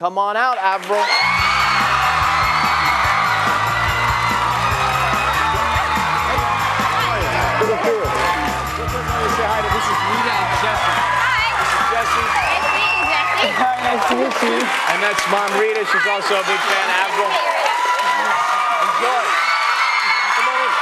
Come on out, Avril. Nice to meet you, Jesse. to meet you. And that's Mom Rita. She's also a big fan of Avril. Enjoy. Come on in.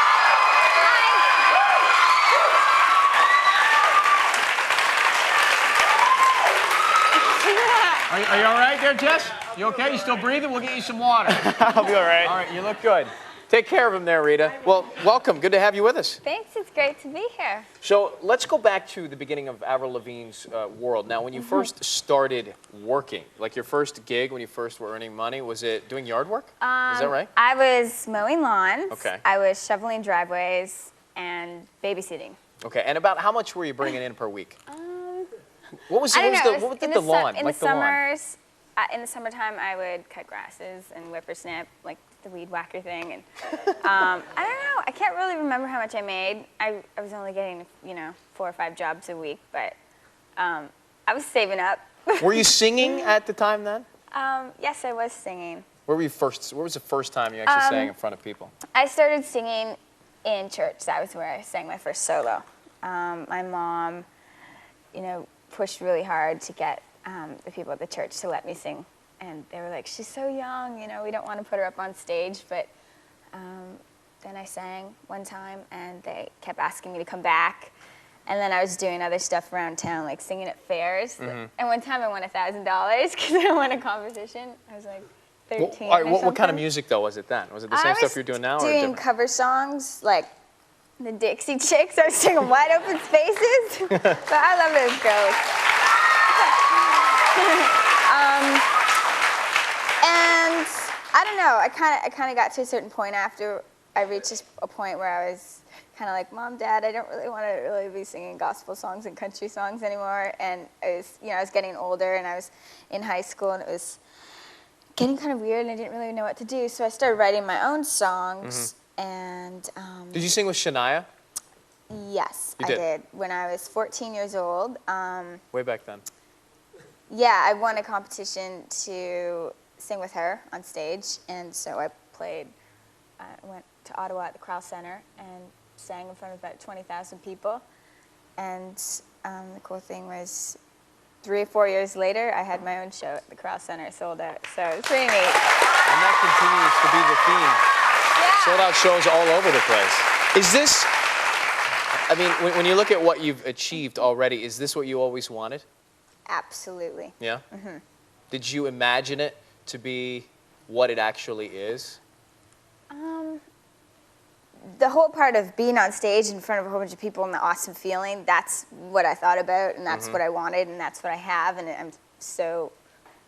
Are you all right there, Jess? You okay? You still breathing? We'll get you some water. I'll be all right. All right, you look good. Take care of him there, Rita. Well, welcome. Good to have you with us. Thanks, it's great to be here. So let's go back to the beginning of Avril Lavigne's world. Now, when you first started working, like your first gig, when you first were earning money, was it doing yard work? Is that right? I was mowing lawns. Okay. I was shoveling driveways and babysitting. Okay, and about how much were you bringing in per week? What was I don't know. what did the lawn? In Like the summers, in the summertime, I would cut grasses and whippersnip, like the weed whacker thing. And I don't know. I can't really remember how much I made. I was only getting, 4 or 5 jobs a week, but I was saving up. Were you singing at the time then? Yes, I was singing. Where was the first time you actually sang in front of people? I started singing in church. That was where I sang my first solo. My mom, pushed really hard to get the people at the church to let me sing. And they were like, she's so young, we don't want to put her up on stage. But then I sang one time, and they kept asking me to come back. And then I was doing other stuff around town, like singing at fairs. Mm-hmm. And one time I won $1,000 because I won a competition. I was like 13 what kind of music, though, was it then? Was it the same stuff you're doing now? Doing cover songs, like the Dixie Chicks. I was singing Wide Open Spaces. But I love those girls. And I don't know, I kind of got to a certain point after I reached a point where I was kind of like, Mom, Dad, I don't really want to really be singing gospel songs and country songs anymore. And I was getting older, and I was in high school, and it was getting kind of weird, and I didn't really know what to do. So I started writing my own songs. And did you sing with Shania? Yes, I did. When I was 14 years old. Way back then. Yeah, I won a competition to sing with her on stage, and so I went to Ottawa at the Crowell Centre and sang in front of about 20,000 people. And the cool thing was 3 or 4 years later, I had my own show at the Crowell Centre, sold out. So it was pretty neat. And that continues to be the theme. Yeah. Sold out shows all over the place. Is this, when you look at what you've achieved already, is this what you always wanted? Absolutely. Yeah? Mm-hmm. Did you imagine it to be what it actually is? The whole part of being on stage in front of a whole bunch of people and the awesome feeling, that's what I thought about, and that's what I wanted, and that's what I have, and I'm so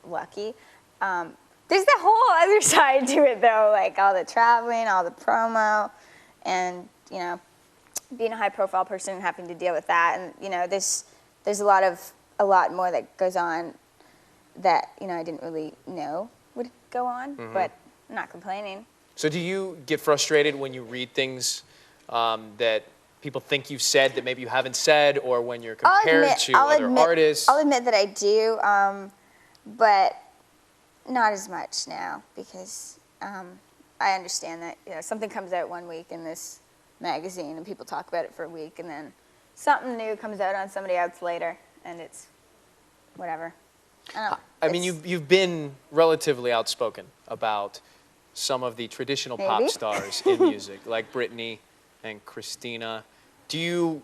lucky. There's the whole other side to it, though, like all the traveling, all the promo, and, being a high-profile person and having to deal with that. And, there's a lot more that goes on that, I didn't really know would go on, but I'm not complaining. So do you get frustrated when you read things that people think you've said that maybe you haven't said, or when you're compared to other artists? I'll admit that I do, but not as much now, because I understand that something comes out one week in this magazine and people talk about it for a week, and then something new comes out on somebody else later, and it's whatever. You've been relatively outspoken about some of the traditional pop stars in music, like Britney and Christina. Do you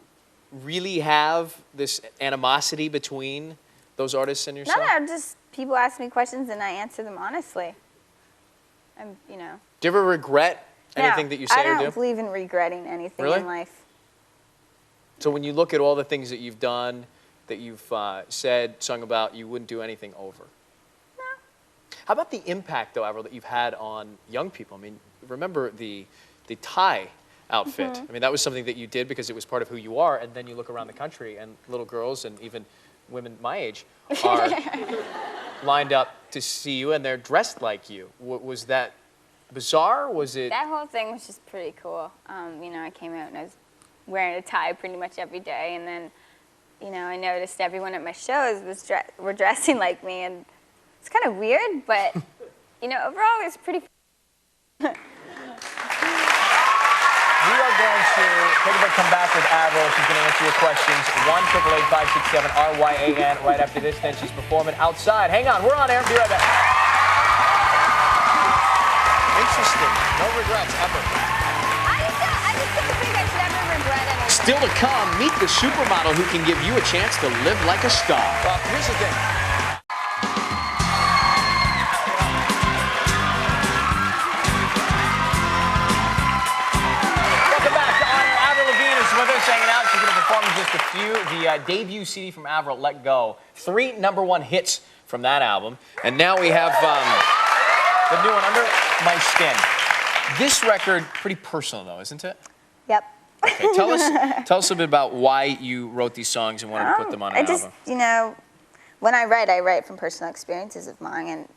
really have this animosity between those artists and yourself? No, just people ask me questions and I answer them honestly. Do you ever regret anything that you say or do? I don't believe in regretting anything in life. So when you look at all the things that you've done, that you've said, sung about, you wouldn't do anything over? No. How about the impact, though, Avril, that you've had on young people? Remember the tie outfit. That was something that you did because it was part of who you are, and then you look around the country and little girls and even women my age are lined up to see you, and they're dressed like you. Was that bizarre? Was it? That whole thing was just pretty cool. I came out and I was wearing a tie pretty much every day, and then, I noticed everyone at my shows were dressing like me, and It's kind of weird, but, you know, overall it's pretty. We are going to take a break, come back with Avril. She's going to answer your questions. 1-888-567-RYAN. Right after this, then she's performing outside. Hang on, we're on air. Be right back. Interesting. No regrets ever. I just don't think I should ever regret anything. Still to come, meet the supermodel who can give you a chance to live like a star. Well, here's the thing. With us hanging out. She's going to perform in just a few. The debut CD from Avril, Let Go. 3 #1 hits from that album. And now we have the new one, Under My Skin. This record, pretty personal though, isn't it? Yep. Okay, tell us a little bit about why you wrote these songs and wanted to put them on an album. You know, when I write from personal experiences of mine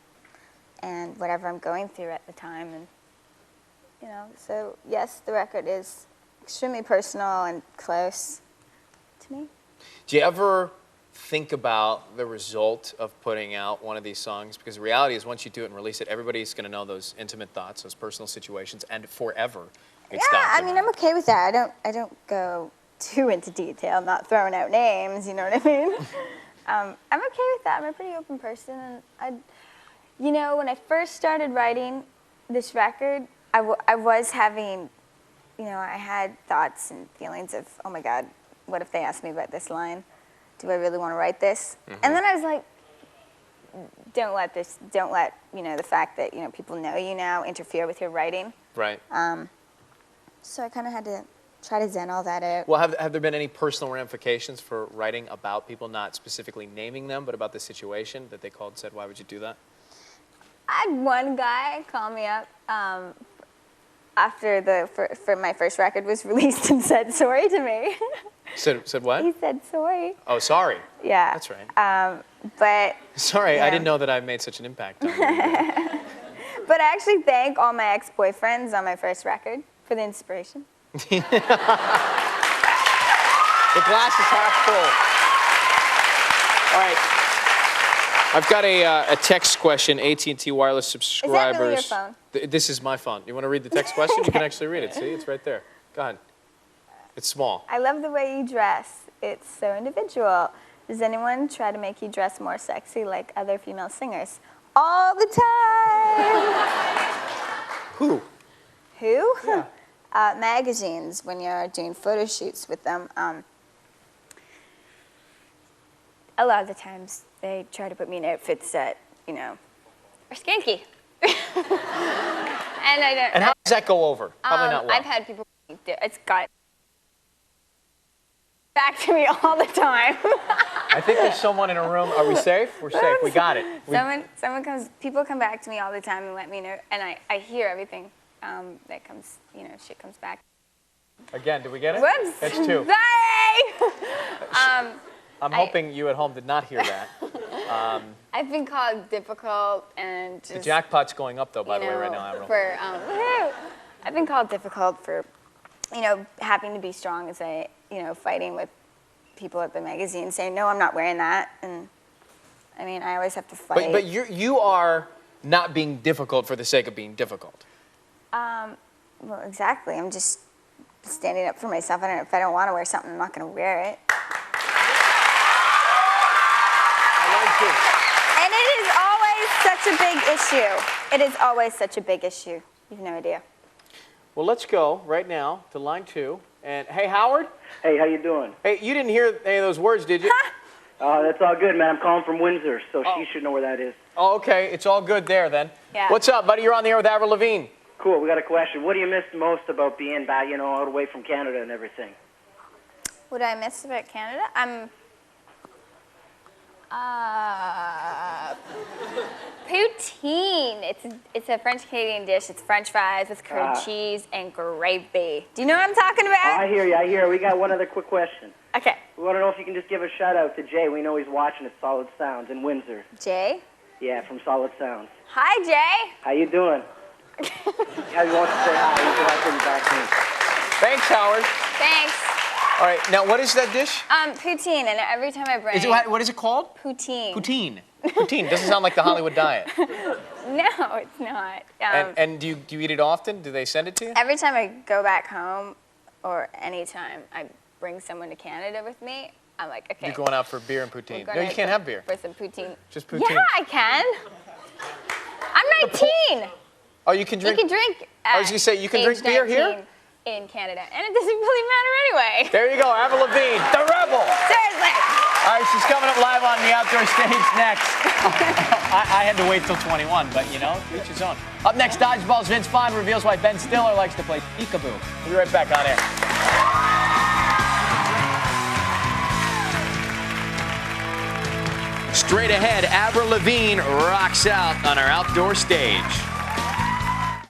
and whatever I'm going through at the time. And, you know, so yes, the record is extremely personal and close to me. Do you ever think about the result of putting out one of these songs? Because the reality is once you do it and release it, everybody's going to know those intimate thoughts, those personal situations, and forever it's I mean, I'm okay with that. I don't go too into detail. I'm not throwing out names, you know what I mean? I'm okay with that. I'm a pretty open person. And you know, when I first started writing this record, I was having, you know, I had thoughts and feelings of, oh my God, what if they ask me about this line? Do I really want to write this? Mm-hmm. And then I was like, don't let, you know, the fact that, you know, people know you now interfere with your writing. Right. So I kind of had to try to zen all that out. Well, have there been any personal ramifications for writing about people, not specifically naming them, but about the situation that they called and said, why would you do that? I had one guy call me up after for my first record was released and said sorry to me. Said what? He said sorry. Oh, sorry. Yeah. That's right. But sorry, yeah. I didn't know that I made such an impact on you. But I actually thank all my ex-boyfriends on my first record for the inspiration. The glass is half full. All right. I've got a text question. AT&T wireless subscribers. Is that really your phone? This is my phone. You want to read the text question? You can actually read it. See, it's right there. Go ahead. It's small. I love the way you dress. It's so individual. Does anyone try to make you dress more sexy like other female singers? All the time. Who? Who? Yeah. Magazines, when you're doing photo shoots with them. A lot of the times they try to put me in outfits that, you know, are skanky. And I don't. And how does that go over? Probably not well. I've had people. It's got back to me all the time. I think there's someone in a room. Are we safe? We're safe. We got it. People come back to me all the time and let me know, and I hear everything that comes, you know, shit comes back. Again, did we get it? Whoops. That's 2. Sorry. I'm hoping you at home did not hear that. I've been called difficult and just, the jackpot's going up, though, by the way, right now, Avril. I've been called difficult for, you know, having to be strong as you know, fighting with people at the magazine saying, no, I'm not wearing that. And, I mean, I always have to fight. But you are not being difficult for the sake of being difficult. Well, exactly. I'm just standing up for myself. If I don't want to wear something, I'm not going to wear it. And it is always such a big issue. It is always such a big issue. You have no idea. Well, let's go right now to line 2. And hey, Howard. Hey, how you doing? Hey, you didn't hear any of those words, did you? That's all good, man. I'm calling from Windsor, so she should know where that is. Oh, okay. It's all good there then. Yeah. What's up, buddy? You're on the air with Avril Lavigne. Cool. We got a question. What do you miss most about being back, you know, out away from Canada and everything? What do I miss about Canada? Poutine. It's a French Canadian dish. It's French fries with curd cheese and gravy. Do you know what I'm talking about? I hear you. We got one other quick question. Okay. We want to know if you can just give a shout out to Jay. We know he's watching at Solid Sounds in Windsor. Jay? Yeah, from Solid Sounds. Hi, Jay. How you doing? How you want to say hi? You can have him back in. Thanks, Howard. Thanks. All right, now what is that dish? Poutine, and every time I bring What is it called? poutine. Poutine. Poutine doesn't sound like the Hollywood diet. No, it's not. And do you eat it often? Do they send it to you? Every time I go back home, or anytime I bring someone to Canada with me, I'm like, okay. You're going out for beer and poutine. No, you can't have beer. For some poutine. Just poutine. Yeah, I can. I'm 19. Oh, you can drink. You can drink. I was gonna say you can drink age beer here. 19 in Canada, and it doesn't really matter anyway. There you go, Avril Lavigne, the rebel. Seriously. All right, she's coming up live on the outdoor stage next. I had to wait till 21, but you know, each his own. Up next, Dodgeball's Vince Vaughn reveals why Ben Stiller likes to play peekaboo. We'll be right back on air. Straight ahead, Avril Lavigne rocks out on our outdoor stage.